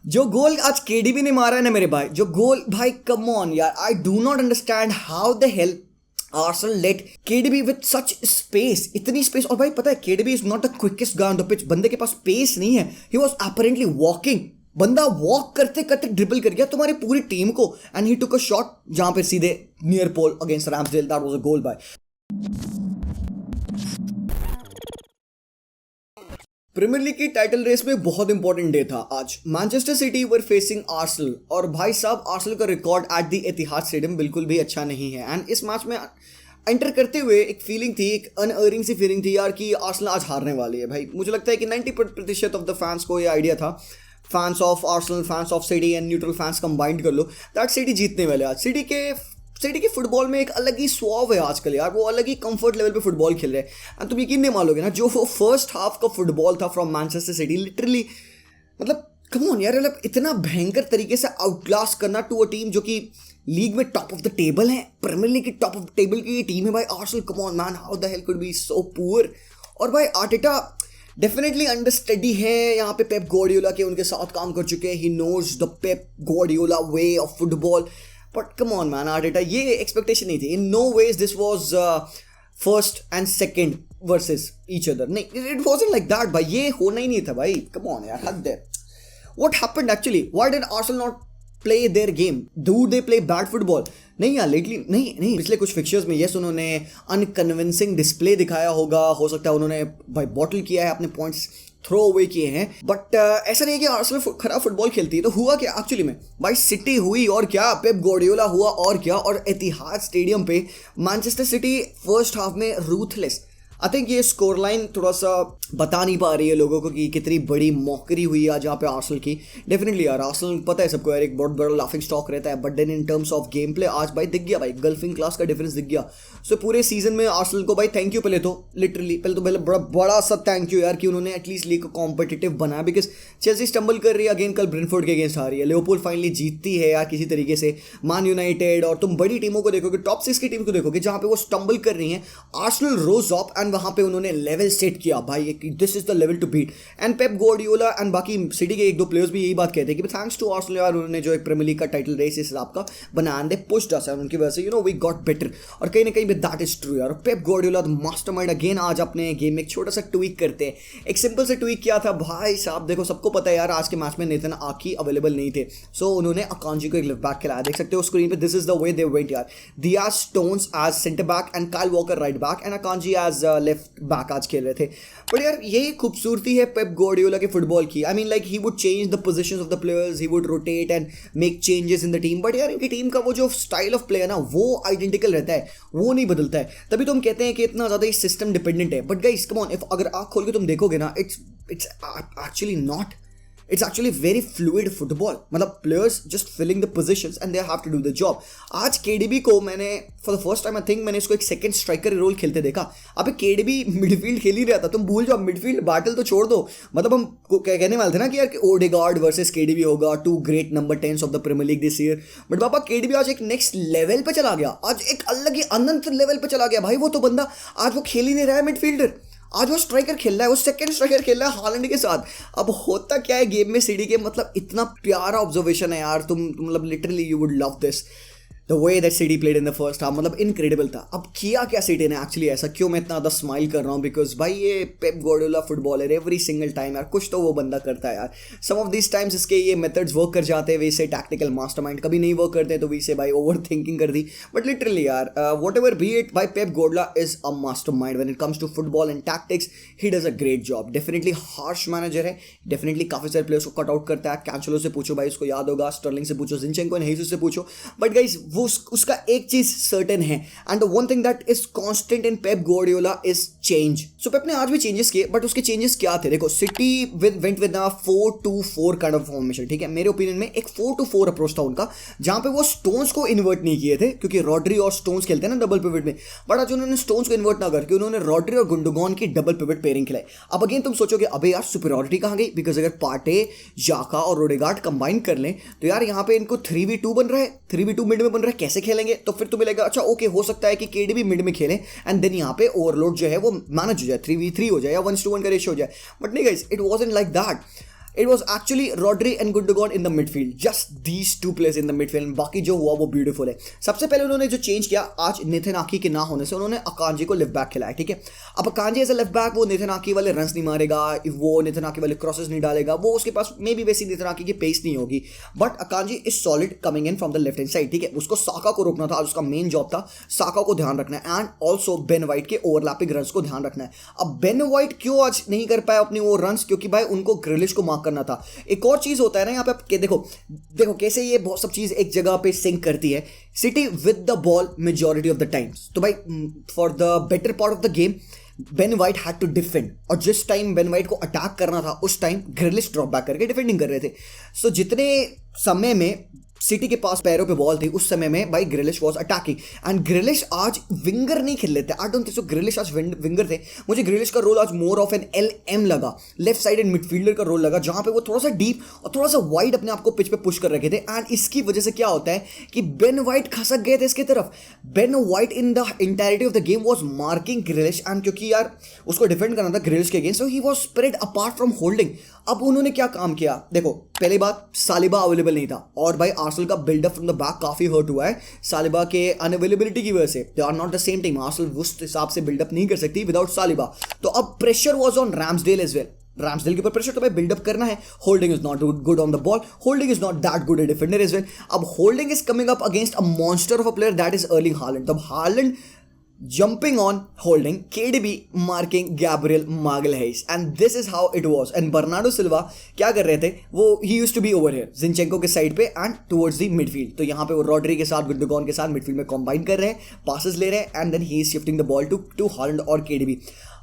जो गोल आज केडीबी ने मारा है ना मेरे भाई, जो गोल भाई, कम ऑन यार, I do not understand how the hell Arsenal let KDB with such space, इतनी स्पेस। और भाई पता है KDB is not the quickest guy on the pitch, बंदे के पास स्पेस नहीं है, ही वाज अपैरेंटली वॉकिंग, बंदा वॉक करते करते ड्रिबल कर गया तुम्हारी पूरी टीम को, and he took a shot जहां पे सीधे near pole against Ramsdale, that was a goal भाई। प्रीमियर लीग की टाइटल रेस में बहुत इंपॉर्टेंट डे था आज। Manchester City were facing Arsenal, और भाई साहब आर्सेनल का record at the Etihad stadium बिल्कुल भी अच्छा नहीं है। एंड इस मैच में एंटर करते हुए एक फीलिंग थी, एक अनअर्निंग सी फीलिंग थी यार कि आर्सेनल आज हारने वाली है। भाई मुझे लगता है कि 90% ऑफ द फैंस को ये आइडिया था, fans of Arsenal, fans of city and neutral fans combined कर लो, दैट सिटी जीतने वाले आज। सिटी के फुटबॉल में एक अलग ही स्वाव है आजकल यार, वो अलग ही कंफर्ट लेवल पे फुटबॉल खेल रहे हैं। एंड तुम यकीन नहीं मानोगे ना, जो वो फर्स्ट हाफ का फुटबॉल था फ्रॉम मैनचेस्टर सिटी, लिटरली मतलब कम ऑन यार, मतलब इतना भयंकर तरीके से आउटक्लास करना टू अ टीम जो कि लीग में टॉप ऑफ द टेबल है, प्रीमियर लीग की टॉप ऑफ द टेबल की ये टीम है भाई Arsenal. Come on man, how the hello could be so poor. और भाई आर्टेटा डेफिनेटली अंडरस्टडी है यहाँ पे पेप गार्डियोला के, उनके साथ काम कर चुके हैं, he knows the Pep Guardiola way of football. But come on man Arteta, ये एक्सपेक्टेशन नहीं थी। In no ways this was first and second versus each other, नहीं, इट वाजंट लाइक दैट भाई, ये होना ही नहीं था भाई। कम ऑन यार, हद है। What happened actually, why did Arsenal not play their game? Do they play bad football? नहीं यार, लेटली नहीं, पिछले कुछ फिक्चर्स में यस उन्होंने अनकन्विंसिंग डिस्प्ले दिखाया होगा, हो सकता है उन्होंने भाई बॉटल किया है, अपने पॉइंट्स थ्रो अवे किए हैं, बट ऐसा नहीं है कि आर्सेनल खराब फुटबॉल खेलती है। तो हुआ क्या एक्चुअली में भाई, सिटी हुई और क्या, पेप गार्डियोला हुआ और क्या, और एतिहाद स्टेडियम पे मैनचेस्टर सिटी फर्स्ट हाफ में रूथलेस। आई थिंक ये स्कोर लाइन थोड़ा सा बता नहीं पा रही है लोगों को कि कितनी बड़ी मॉकरी हुई आज यहाँ पे आर्सेनल की। डेफिनेटली यार आर्सेनल पता है सबको यार, एक बहुत बड़ा लाफिंग स्टॉक रहता है, but then in terms of game play आज भाई दिख गया भाई, गल्फिंग क्लास का डिफरेंस दिख गया। सो पूरे सीजन में आर्सेनल को भाई थैंक यू, पहले तो लिटरली बड़ा सा थैंक यू यार कि उन्होंने एटलीस्ट लीग को कॉम्पिटिटिव बनाया, बिकॉज चेल्सी स्टम्बल कर रही है अगेन, कल ब्रेंटफोर्ड के अगेंस्ट आ रही है, लिवरपूल फाइनली जीतती है यार किसी तरीके से, मैन यूनाइटेड, और तुम बड़ी टीमों को देखोगे, टॉप 6 की टीम को देखोगे जहाँ पे वो स्टम्बल कर रही हैं, आर्सेनल रोज अप एंड वहाँ पे उन्होंने लेवल सेट किया भाई, this is the level to beat. And Pep Guardiola and बाकी सिटी के एक दो प्लेयर्स भी यही बात कहते हैं कि थैंक्स टू आर्सेनल यार, उन्होंने जो एक प्रीमियर लीग का टाइटल रेस इस हिसाब का बनाया, दे पुश्ड अस, उनकी वजह से वी गॉट बेटर। और कहीं ना कहीं दैट इज ट्रू यार। Pep Guardiola the mastermind again आज अपने गेम में एक छोटा सा ट्वीक करते हैं। एक सिंपल से ट्वीक किया था भाई साहब, देखो सबको पता है यार आज के मैच में नेथन आकी अवेलेबल नहीं थे, सो उन्होंने अकांजी को एक लेफ्ट बैक खिलाया, देख सकते हो स्क्रीन पे, this is the way they went यार। Dias Stones as centre back and Kyle Walker right back and Akanji as left back आज खेल रहे थे। बट यार यही खूबसूरती है पेप गार्डियोला के फुटबॉल की। I mean like he would change the positions of the players, he would rotate and make changes in the team, but यार इनकी टीम का वो जो स्टाइल ऑफ प्ले है ना, वो आइडेंटिकल रहता है, वो नहीं बदलता है। तभी तो हम कहते हैं कि इतना ज़्यादा ये सिस्टम डिपेंडेंट है। But guys come on, if अगर आँख खोल के तुम देखोगे ना, it's actually not, it's actually very fluid football, मतलब players just filling the positions and they have to do the job. आज केडीबी को मैंने for the first time I think मैंने इसको एक सेकंड स्ट्राइकर रोल खेलते देखा। अबे केडीबी मिडफील्ड खेल ही रहा था, तुम भूल जाओ मिडफील्ड बैटल तो छोड़ दो, मतलब हम कहने वाले थे ना कि यार ओडेगार्ड वर्सेस केडीबी होगा, 2 great number 10s of the Premier League this year, but बाबा केडीबी आज एक नेक्स्ट लेवल पे चला गया, आज एक अलग ही अनंत लेवल पे चला गया भाई। वो तो बंदा आज वो खेल ही नहीं रहा है मिडफील्डर, आज वो स्ट्राइकर खेल रहा है, वो सेकंड स्ट्राइकर खेल रहा है हालैंड के साथ। अब होता क्या है गेम में सिटी के, मतलब इतना प्यारा ऑब्जर्वेशन है यार, तुम मतलब literally you would love this, the way that city played in the first half, मतलब इनक्रेडिबल था। अब किया क्या सिटी ने एक्चुअली ऐसा, क्यों मैं इतना ज़्यादा स्माइल कर रहा हूँ, बिकॉज भाई ये Pep Guardiola footballer every single time यार कुछ तो वो बंदा करता है यार। सम ऑफ दिस टाइम्स इसके ये मेथड्स वर्क कर जाते हैं, वैसे टैक्टिकल मास्टरमाइंड, कभी नहीं वर्क करते तो वैसे भाई ओवर थिंकिंग कर दी, बट लिटरली यार वॉट एवर बी इट, भाई Pep Guardiola is a mastermind when it comes to football and tactics, he does a great job. Definitely harsh manager है, डेफिनेटली काफ़ी सारे प्लेयर्स को कट आउट करता है, कैंचेलो से पूछो भाई उसको याद होगा, स्टर्लिंग से पूछो, जिनचेंको एंड हेसुस से पूछो, बट गाइस वो उसका एक चीज सर्टेन है, and the one thing that is constant in Pep Guardiola is change. So Pep ने आज भी चेंजेस किए, बट उसके चेंजेस क्या थे? देखो city went with a 4-2-4 kind of formation, ठीक है, मेरे ओपिनियन में एक 4-2-4 अप्रोच था उनका, जहां पे वो स्टोन्स को इन्वर्ट नहीं किए थे, क्योंकि रॉड्री और स्टोन्स खेलते हैं ना डबल पिवट में, बट आज उन्होंने स्टोन्स को इन्वर्ट ना करके उन्होंने रॉड्री और गुंडोगन की डबल पिवट पेयरिंग खिलाई। अब अगेन तुम सोचोगे अबे यार सुपीरियरिटी कहां गई, बिकॉज अगर पार्टे, जाका और ओडेगार्ड कंबाइन कर लें तो यार यहाँ पे इनको 3v2 बन रहा है, 3v2 मिड में बन रहा है, कैसे खेलेंगे? तो फिर तुम्हें लगेगा अच्छा ओके हो सकता है कि केडीबी मिड में खेले एंड देन यहाँ पे ओवरलोड जो है वो मैनेज हो जाए, 3v3 हो जाए या 1:1 का रेशियो हो जाए, बट नहीं guys it wasn't like that. It was actually Rodri and Gundogan in the midfield, just these two players in the midfield. बाकी जो हुआ वो ब्यूटीफुल है। सबसे पहले उन्होंने जो चेंज किया, आज नेथन आकी के ना होने से उन्होंने अकांजी को लेफ्ट बैक खिलाया, ठीक है। अब Akanji as a left back वो नेथन आकी वाले रन्स नहीं मारेगा, वो नेथन आकी वाले क्रॉसेस नहीं डालेगा, वो उसके पास मे बी वैसी नेथन आकी की पेस नहीं होगी, but अकांजी is solid coming in from the left hand side, ठीक है। उसको साका को रोकना था, आज उसका मेन जॉब था साका को ध्यान रखना है एंड ऑल्सो बेन वाइट के ओवरलैपिंग रन्स को ध्यान रखना है। अब बेन वाइट क्यों आज नहीं कर पाया अपनी वो रन्स, क्योंकि भाई उनको ग्रिलिश को मार्क करना था। एक और चीज होता है ना यहाँ पे, देखो कैसे ये बहुत सब चीज एक जगह पे सिंक करती है। City with the ball majority of the times, तो भाई for the better part of the game Ben White had to defend, और जिस टाइम बेन वाइट को अटैक करना था उस टाइम ग्रिलिश ड्रॉप बैक करके डिफेंडिंग कर रहे थे। सो जितने समय में सिटी के पास पैरों पे बॉल थी उस समय में भाई ग्रिलिश वाज अटैकिंग, एंड ग्रिलिश आज विंगर नहीं खेल लेते। आई डोंट थिंक सो ग्रिलिश आज विंगर थे। मुझे ग्रिलिश का रोल आज मोर ऑफ एन LM लगा, लेफ्ट साइड एंड मिडफील्डर का रोल लगा, जहां पे वो थोड़ा सा डीप और थोड़ा सा वाइड अपने आप को पिच पे पुश कर रखे थे। एंड इसकी वजह से क्या होता है कि बेन वाइट खसक गए थे इसकी तरफ। Ben white in the entirety of the game was marking ग्रिलिश, and क्योंकि यार उसको डिफेंड करना था ग्रिलिश के against, so he was spread apart from holding. अब उन्होंने क्या काम किया, देखो पहली बात सालिबा अवेलेबल नहीं था, और भाई आर्सेनल का बिल्डअप फ्रॉम द बैक काफी हर्ट हुआ है सालिबा के अनअवेलेबिलिटी की वजह से। They are not the same team, Arsenal उस हिसाब से बिल्डअप नहीं कर सकती विदाउट सालिबा। तो अब pressure was on Ramsdale as well, Ramsdale के ऊपर प्रेशर तो भाई बिल्डअप करना है। Holding is not good on the ball, Holding is not that good a defender as well. अब Holding is coming up against a monster of a player that is Erling Haaland. तब Haaland jumping on holding, KDB marking Gabriel Magalhaes, and this is how it was. And Bernardo Silva क्या कर रहे थे, वो he used to be over here Zinchenko के side पे and towards the midfield। तो यहाँ पे वो रॉड्री के साथ गुंडोगन के साथ मिडफील्ड में कॉम्बाइन कर रहे हैं, पासेस ले रहे हैं, and then he is shifting the ball to Haaland और KDB।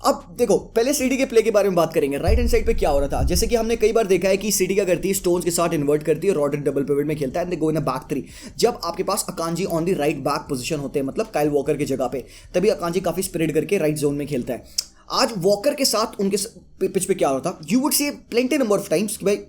अब देखो पहले सिटी के प्ले के बारे में बात करेंगे। राइट हैंड साइड पे क्या हो रहा था, जैसे कि हमने कई बार देखा है कि सिटी क्या करती है, स्टोन्स के साथ इन्वर्ट करती है, रॉड्री डबल पिवट में खेलता है and they go in a back three. जब आपके पास Akanji on the right back position होते हैं, मतलब काइल वॉकर की जगह पे, तभी अकांजी काफी स्प्रेड करके राइट जोन में खेलता है। आज वॉकर के साथ उनके पिच पे क्या हो रहा था, you would C plenty number of times कि भाई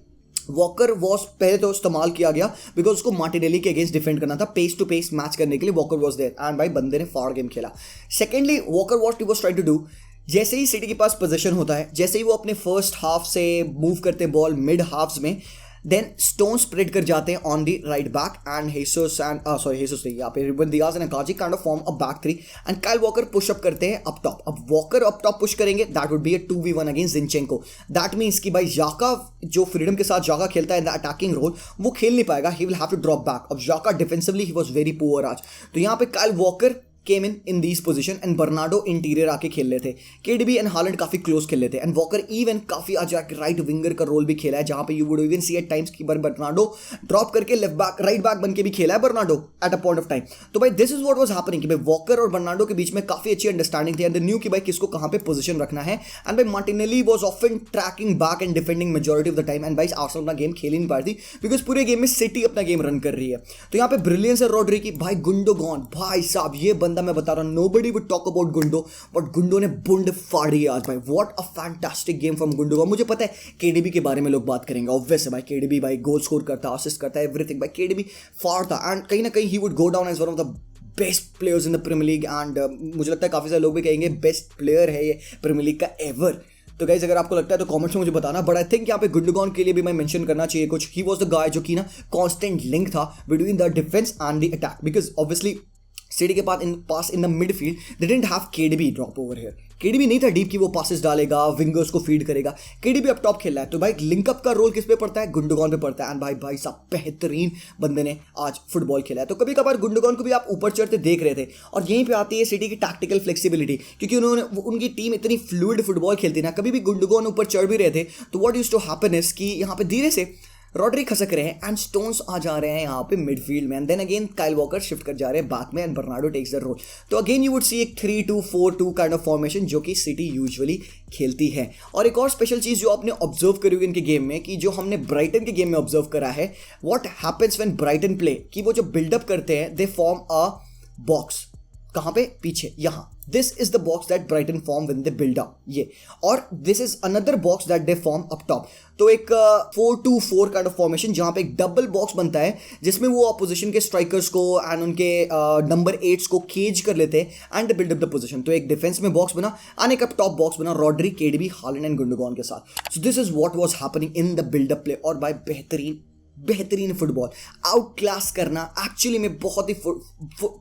वॉकर वॉज पहले तो इस्तेमाल किया गया बिकॉज उसको मार्टिनेली के अगेंस्ट डिफेंड करना था, पेस टू पेस मैच करने के लिए वॉकर वॉज देयर, एंड भाई बंदे ने फाड़ गेम खेला। Secondly Walker what he was trying to do, जैसे ही सिटी के पास पोजीशन होता है, जैसे ही वो अपने फर्स्ट हाफ से मूव करते हैं बॉल मिड हाफ्स में, देन स्टोन स्प्रेड कर जाते हैं on the right back, and Jesus नहीं, यहाँ पे Ruben Dias and Akanji kind of form a back three, and Kyle Walker push up करते हैं अप टॉप। अब वॉकर अप टॉप पुश करेंगे, that would be a 2v1 against Zinchenko. That means कि भाई जाका जो फ्रीडम के साथ जाका खेलता है इन द अटैकिंग रोल, वो खेल नहीं पाएगा, he will have to drop back. अब Xhaka defensively he was very poor आज, तो यहाँ पे Kyle Walker came in these position and Bernardo interior आके खेल रहे थे, KDB एंड हालैंड काफी क्लोज खेल रहे थे, एंड वॉकर इवन काफी आज राइट विंगर का रोल भी खेला है, जहां पे you would even see at times की बर्नार्डो ड्रॉप करके लेफ्ट बैक राइट बैक बन के भी खेला है Bernardo at a point of time. तो भाई this is what was happening कि भाई वॉकर और बर्नार्डो के बीच में काफी अच्छी अंडरस्टैंडिंग थी, एंड न्यू कि भाई किसको कहां पे पोजीशन रखना है, एंड भाई Martinelli was often tracking back and defending majority of the time, and भाई आर्सेनल अपना गेम खेल ही नहीं पा रही थी बिकॉज पूरे गेम में सिटी अपना गेम रन कर रही है। तो यहाँ पे ब्रिलियंस है रॉड्री की, भाई गुंडोगन भाई साहब ये बंदा मैं बता रहा हूँ, nobody would talk about Gundo, but Gundo ने बुंड फाड़ी आज भाई। What a fantastic game from Gundogan. मुझे पता है KDB के बारे में लोग बात करेंगे, ऑब्वियस है भाई, KDB भाई गोल स्कोर करता है, असिस्ट करता है, एवरीथिंग भाई, KDB फाड़ता, एंड कहीं ना कहीं he would go down as one of the best players in the Premier League, and मुझे लगता है काफी सारे लोग भी कहेंगे बेस्ट प्लेयर है ये प्रीमियर लीग का एवर। तो गाइस अगर आपको लगता है तो कमेंट्स में मुझे बताना, बट आई थिंक यहाँ पे गुंडोगन के लिए भी मैं मेंशन करना चाहिए कुछ। ही वाज द गाय जो कि ना कांस्टेंट लिंक था between the defence and the attack, because obviously City के पास in the midfield they didn't have KDB drop over here. KDB नहीं था डीप की वो पासेस डालेगा, विंगर्स को फीड करेगा, KDB अप टॉप खेल रहा है, तो भाई लिंकअप का रोल किस पे पड़ता है, गुंडोगन पे पड़ता है, एंड भाई साहब बेहतरीन बंदे ने आज फुटबॉल खेला है। तो कभी कभार गुंडोगन को भी आप ऊपर चढ़ते देख रहे थे, और यहीं पे आती है सिटी की टैक्टिकल फ्लेक्सिबिलिटी, क्योंकि उनकी टीम इतनी फ्लूइड फुटबॉल खेलती ना, कभी भी गुंडोगन ऊपर चढ़ भी रहे थे तो what used to happen is कि यहाँ पे धीरे से रॉड्री खसक रहे हैं एंड स्टोन्स आ जा रहे हैं यहाँ पे मिडफील्ड में, and then again Kyle Walker shift कर जा रहे हैं बैक में, and Bernardo takes the role. तो अगेन यू वुड सी एक 3-2-4-2 काइंड ऑफ फॉर्मेशन जो कि सिटी यूजुअली खेलती है। और एक और स्पेशल चीज जो आपने ऑब्जर्व करी होगी इनके गेम में, कि जो हमने ब्राइटन के गेम में ऑब्जर्व करा है, what happens when Brighton play, कि वो जो बिल्डअप करते हैं दे फॉर्म अ बॉक्स, कहाँ पे? पीछे, यहाँ. This is the box that Brighton form when they build up, yeah. और this is another box that they form up top. तो एक 4-2-4 काइंड ऑफ फॉर्मेशन जहाँ पे एक डबल बॉक्स बनता है जिसमें वो अपोजिशन के स्ट्राइकर्स को एंड उनके नंबर 8 को केज कर लेते हैं and build up the position. तो एक डिफेंस में बॉक्स बना एंड एक अप टॉप बॉक्स बना Rodri, KDB, Haaland and Gundogan के साथ. So this is what was happening in the buildup play. और भाई बेहतरीन फुटबॉल, आउट क्लास करना एक्चुअली में बहुत ही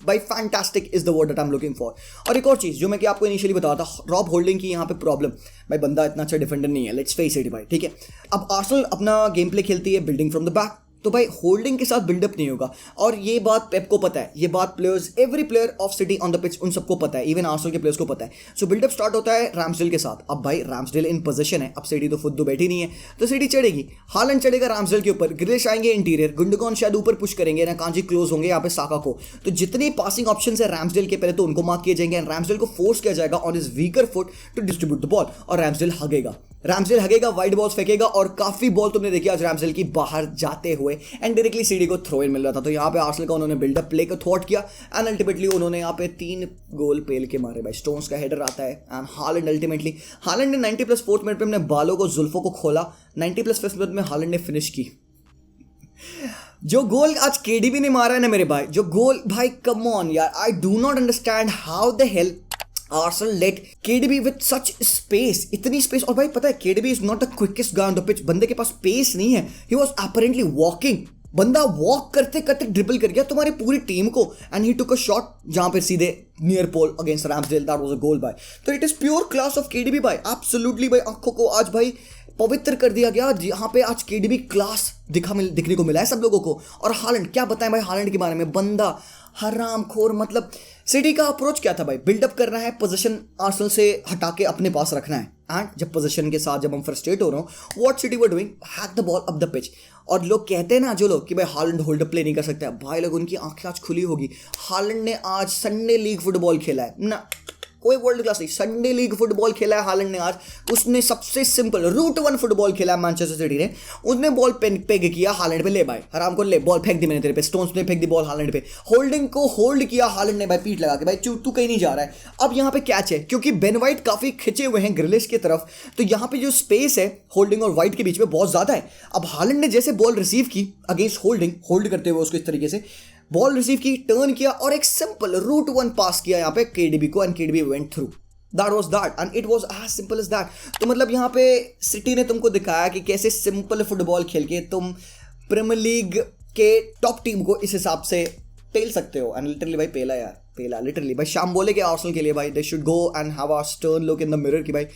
भाई fantastic is the word that I am looking for. और एक और चीज़ जो मैं कि आपको इनिशियली बताया था, रॉब होल्डिंग की यहाँ पे प्रॉब्लम. भाई बंदा इतना अच्छा डिफेंडर नहीं है, लेट्स फेस इट भाई, ठीक है. अब आर्सेनल अपना गेम प्ले खेलती है बिल्डिंग फ्रॉम द बैक, तो भाई होल्डिंग के साथ बिल्डअप नहीं होगा. और ये बात पेप को पता है, ये बात players, every player of city on the pitch उन सबको पता है, इवन आर्सेनल के प्लेयर्स को पता है. सो बिल्डअप स्टार्ट होता है रैम्सडेल के साथ. अब भाई रैम्सडेल इन पोजीशन है, अब सिटी तो खुद बैठी नहीं है, तो सिटी चढ़ेगी. हालैंड चढ़ेगा रैम्सडेल के ऊपर, ग्रिलिश आएंगे इंटीरियर, गुंडोगन शायद ऊपर पुश करेंगे ना, कांजी क्लोज होंगे यहाँ पे साका को. तो जितने पासिंग ऑप्शन है रैम्सडेल के, पहले तो उनको मार्क किए जाएंगे एंड रैम्सडेल को फोर्स किया जाएगा on his weaker foot to distribute the ball. और रैम्सडेल हगेगा, वाइड बॉल्स फेंकेगा और काफी बॉल तुमने देखी आज रैम्सडेल की बाहर जाते हुए एंड डायरेक्टली सीडी को थ्रो इन मिल रहा था. तो यहाँ पे आर्सेनल का उन्होंने बिल्डअप प्ले को थॉट किया एंड अल्टीमेटली उन्होंने यहाँ पे 3 गोल पेल के मारे. भाई स्टोन्स का हेडर आता है एंड हालैंड ने 90+4 मिनट पे अपने बालों को, जुल्फों को खोला. 90+5 मिनट में हालैंड ने फिनिश की. जो गोल आज केडीबी ने मारा है ना मेरे भाई, जो गोल, भाई कम ऑन यार, I do not understand how the hello Arsenal let KDB with such space, इतनी स्पेस. और भाई पता है KDB is not the quickest guy on the pitch, बंदे के पास स्पेस नहीं है. He was apparently walking, बंदा वॉक करते करते ड्रिबल कर गया तुम्हारी पूरी टीम को and he took a shot जहां पे सीधे near pole against Ramsdale. That was a goal भाई. तो it is pure class of KDB भाई, एब्सोल्युटली भाई. आंखों को आज भाई पवित्र कर दिया गया यहाँ पे. आज KDB क्लास दिखने को मिला है सब लोगों को. और हालैंड, क्या बताएं भाई हालैंड के बारे में, बंदा हराम खोर. मतलब सिटी का अप्रोच क्या था भाई, बिल्डअप करना है, पोजीशन आर्सेनल से हटा के अपने पास रखना है. एंड जब पोजीशन के साथ जब हम फ्रस्ट्रेट हो रहे हो, what city were doing, hack the ball up the pitch. और लोग कहते हैं ना, जो लोग कि भाई हालैंड होल्ड प्ले नहीं कर सकता, भाई लोग उनकी आंखें आज खुली होगी. हालैंड ने आज संडे लीग फुटबॉल खेला है ना, कोई वर्ल्ड क्लास नहीं, संडे लीग फुटबॉल खेला है हालैंड ने आज. उसने सबसे सिंपल रूट 1 फुटबॉल खेला है मैनचेस्टर सिटी ने. उसने बॉल पेग किया हालैंड पे, ले भाई हराम को, ले बॉल फेंक दी मैंने तेरे पे. स्टोन्स ने फेंक दी बॉल हालैंड पे. होल्डिंग को होल्ड किया हालैंड ने भाई, पीठ लगा के, भाई तू कहीं नहीं जा रहा है. अब यहाँ पे कैच है क्योंकि बेन वाइट काफी खिंचे हुए हैं ग्रिलिश की तरफ, तो यहाँ पे जो स्पेस है होल्डिंग और वाइट के बीच में बहुत ज्यादा है. अब हालैंड ने जैसे बॉल रिसीव की अगेंस्ट होल्डिंग, होल्ड करते हुए उसको इस तरीके से बॉल रिसीव की, टर्न किया और एक सिंपल रूट 1 पास किया यहाँ पे KDB को and KDB went through. That was that and it was as simple as that. तो मतलब यहाँ पे सिटी ने तुमको दिखाया कि कैसे सिंपल फुटबॉल खेल के तुम प्रीमियर लीग के टॉप टीम को इस हिसाब से पेल सकते हो. एंड लिटरली भाई पेला यार, पेला लिटरली भाई. शाम बोले कि आर्सेनल के लिए भाई they should go and have a stern look in the mirror कि भाई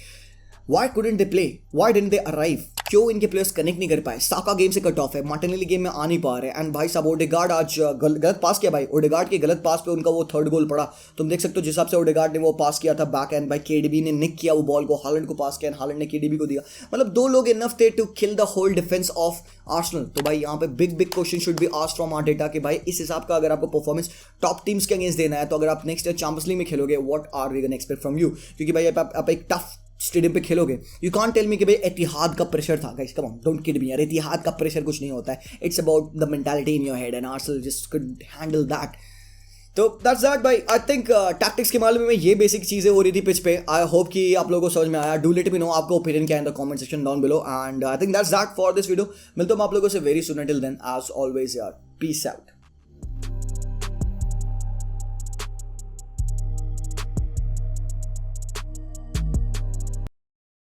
why couldn't they play, why didn't they arrive, क्यों इनके प्लेयर्स कनेक्ट नहीं कर पाए. साका गेम से कट ऑफ है, मार्टिनेली गेम में आ नहीं पा रहे. एंड भाई साहब ओडेगार्ड आज गलत पास किया भाई, ओडेगार्ड के गलत पास पे उनका वो 3rd गोल पड़ा. तुम देख सकते हो जिस हिसाब से ओडेगार्ड ने वो पास किया था बैक एंड, भाई KDB ने निक किया वो बॉल को, हालैंड को पास किया एंड हालैंड ने KDB को दिया. मतलब 2 लोग इनफ थे to kill the whole defence of Arsenal. तो भाई यहाँ पे big question should be asked from Arteta कि भाई इस हिसाब का अगर आपको परफॉर्मेंस टॉप टीम्स के अगेंस्ट देना है, तो अगर आप नेक्स्ट ईयर चैंपियंस लीग में खेलोगे, what are we gonna expect from you. क्योंकि भाई आप एक टफ स्टेडियम पे खेलोगे. यू कांट टेल मी कि भाई एतिहाद का प्रेशर था. Guys come on, don't kid me यार, एतिहाद का प्रेशर कुछ नहीं होता है. It's about the mentality in your head and Arsenal just could handle that. तो दैट्स दैट भाई. आई थिंक टैक्टिक्स के मामले में ये बेसिक चीज़ें हो रही थी पिच पे. आई होप कि आप लोगों को समझ में आया. डू लेट मी नो आपका ओपिनियन क्या है in the comment section down below. And I think that's that for this video. मिलता हूं आप लोगों से very soon. Till then as always यार, पीस आउट.